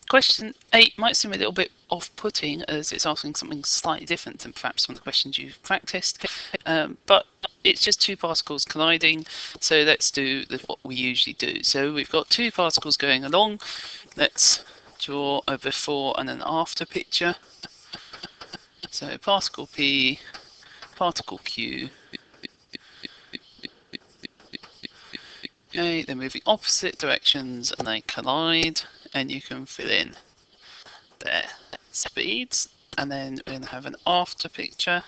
Question 8 might seem a little bit off-putting as it's asking something slightly different than perhaps some of the questions you've practiced, but it's just two particles colliding, so let's do what we usually do. So we've got two particles going along. Let's draw a before and an after picture. So particle P, particle Q. Okay, they're moving opposite directions and they collide, and you can fill in their speeds. And then we're going to have an after picture.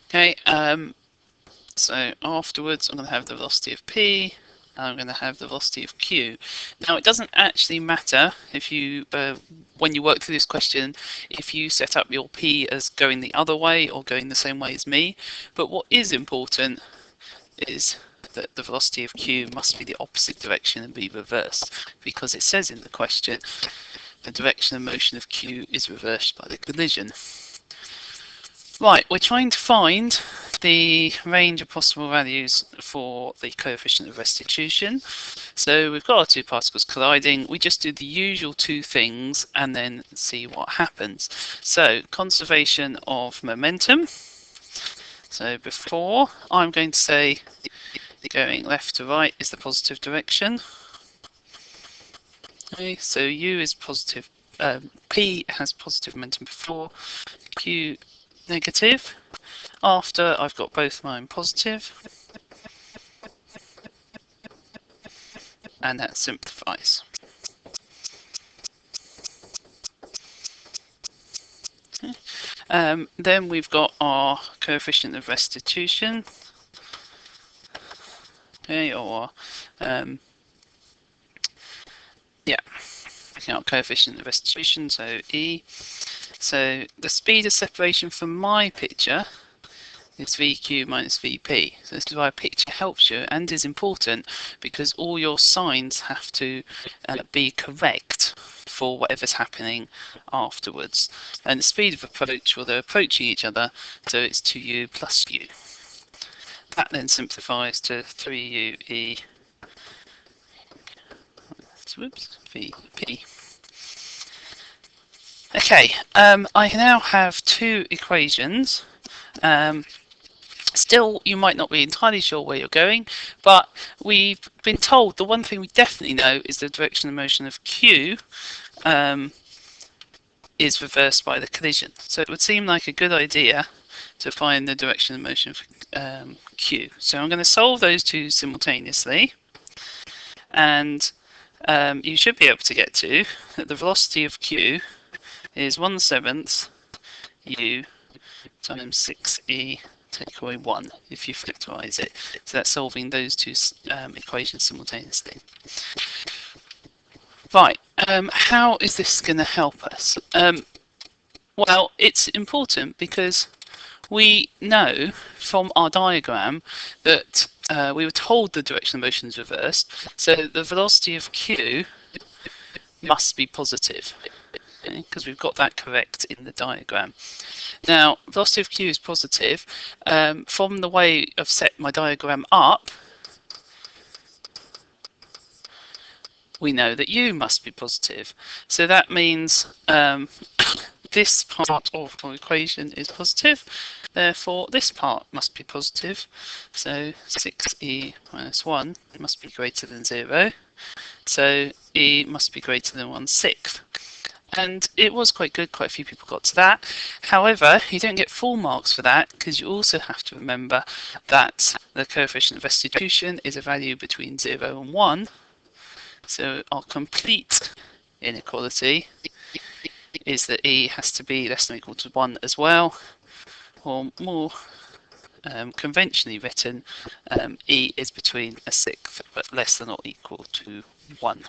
Okay, so afterwards I'm going to have the velocity of P, and I'm going to have the velocity of Q. Now it doesn't actually matter if you, when you work through this question, if you set up your P as going the other way or going the same way as me, but what is important is that the velocity of Q must be the opposite direction and be reversed, because it says in the question the direction of motion of Q is reversed by the collision. Right, we're trying to find the range of possible values for the coefficient of restitution. So we've got our two particles colliding. We just do the usual two things and then see what happens. So conservation of momentum. So before, I'm going to say going left to right is the positive direction. Okay, so U is positive, P has positive momentum before, Q negative. After, I've got both mine positive, and that simplifies. Okay. Then we've got our coefficient of restitution. Okay, or yeah, looking at coefficient of restitution, so E. So the speed of separation from my picture is VQ minus VP. So this is why a picture helps you and is important, because all your signs have to be correct for whatever's happening afterwards. And the speed of approach, well, they're approaching each other, so it's 2U plus U. That then simplifies to 3UE VP. Okay, I now have two equations. Still, you might not be entirely sure where you're going, but we've been told the one thing we definitely know is the direction of motion of Q is reversed by the collision. So it would seem like a good idea to find the direction of motion of Q. So I'm going to solve those two simultaneously, and you should be able to get to that the velocity of Q is 1/7 U times 6E take away 1 if you factorize it. So that's solving those two equations simultaneously. Right, how is this going to help us? Well, it's important because we know from our diagram that we were told the direction of motion is reversed, so the velocity of Q must be positive, because we've got that correct in the diagram. Now, velocity of Q is positive. From the way I've set my diagram up, we know that U must be positive. So that means this part of our equation is positive, therefore this part must be positive. So 6E minus 1 must be greater than 0. So E must be greater than 1/6. And it was quite good, quite a few people got to that. However, you don't get full marks for that, because you also have to remember that the coefficient of restitution is a value between 0 and 1. So our complete inequality is that E has to be less than or equal to 1 as well, or more conventionally written, E is between 1/6 but less than or equal to 1.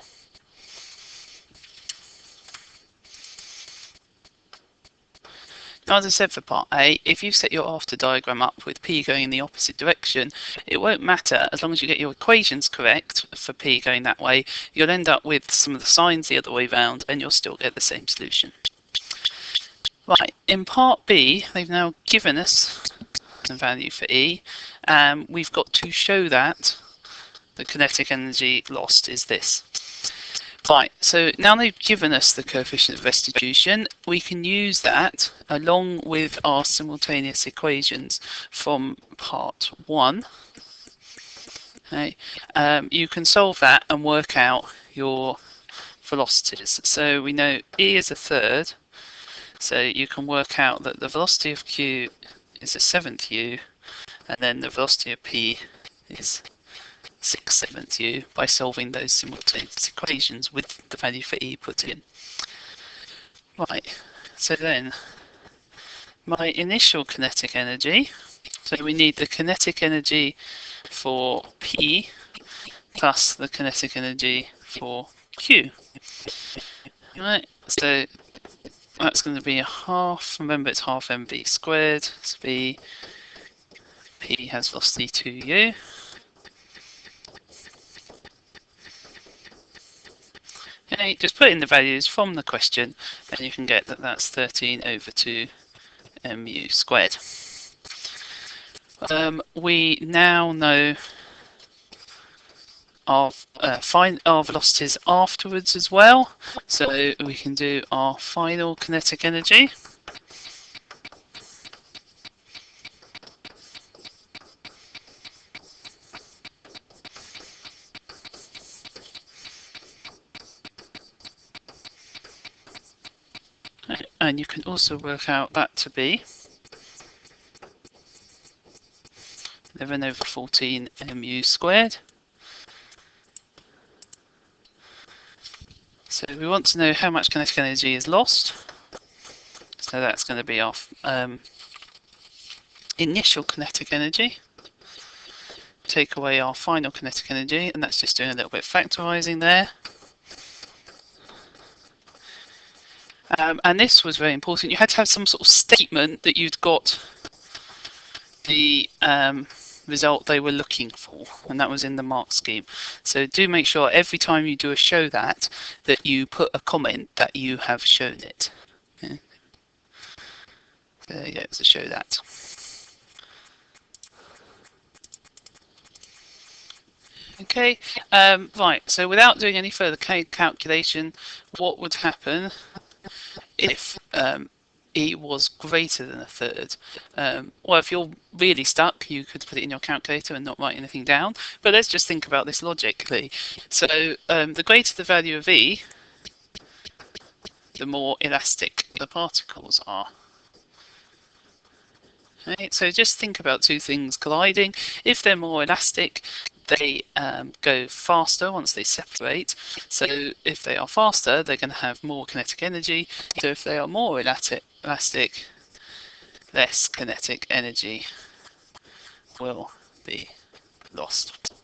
Now, as I said for part A, if you set your after diagram up with P going in the opposite direction, it won't matter as long as you get your equations correct for P going that way. You'll end up with some of the signs the other way round and you'll still get the same solution. Right, in part B, they've now given us and value for E. We've got to show that the kinetic energy lost is this. Right, so now they've given us the coefficient of restitution, we can use that along with our simultaneous equations from part 1. Okay. You can solve that and work out your velocities. So we know E is a third, so you can work out that the velocity of Q is a 7th U, and then the velocity of P is 6/7 U by solving those simultaneous equations with the value for E put in. Right, so then my initial kinetic energy, so we need the kinetic energy for P plus the kinetic energy for Q. Right, so that's going to be a half, remember it's half mv squared, so P has velocity 2u. Okay, just put in the values from the question and you can get that that's 13/2 mu squared. We now know our find our velocities afterwards as well, so we can do our final kinetic energy. And you can also work out that to be 11/14 mu squared. So we want to know how much kinetic energy is lost. So that's going to be our initial kinetic energy. Take away our final kinetic energy, and that's just doing a little bit of factorising there. And this was very important. You had to have some sort of statement that you'd got the result they were looking for, and that was in the mark scheme. So do make sure every time you do a show that you put a comment that you have shown it. Okay. There you go, to show that. Okay, right, so without doing any further calculation, what would happen if E was greater than a third? Well, if you're really stuck, you could put it in your calculator and not write anything down, but let's just think about this logically. So the greater the value of E, the more elastic the particles are. Right, so just think about two things colliding. If they're more elastic, they go faster once they separate. So if they are faster, they're going to have more kinetic energy. So if they are more elastic, less kinetic energy will be lost.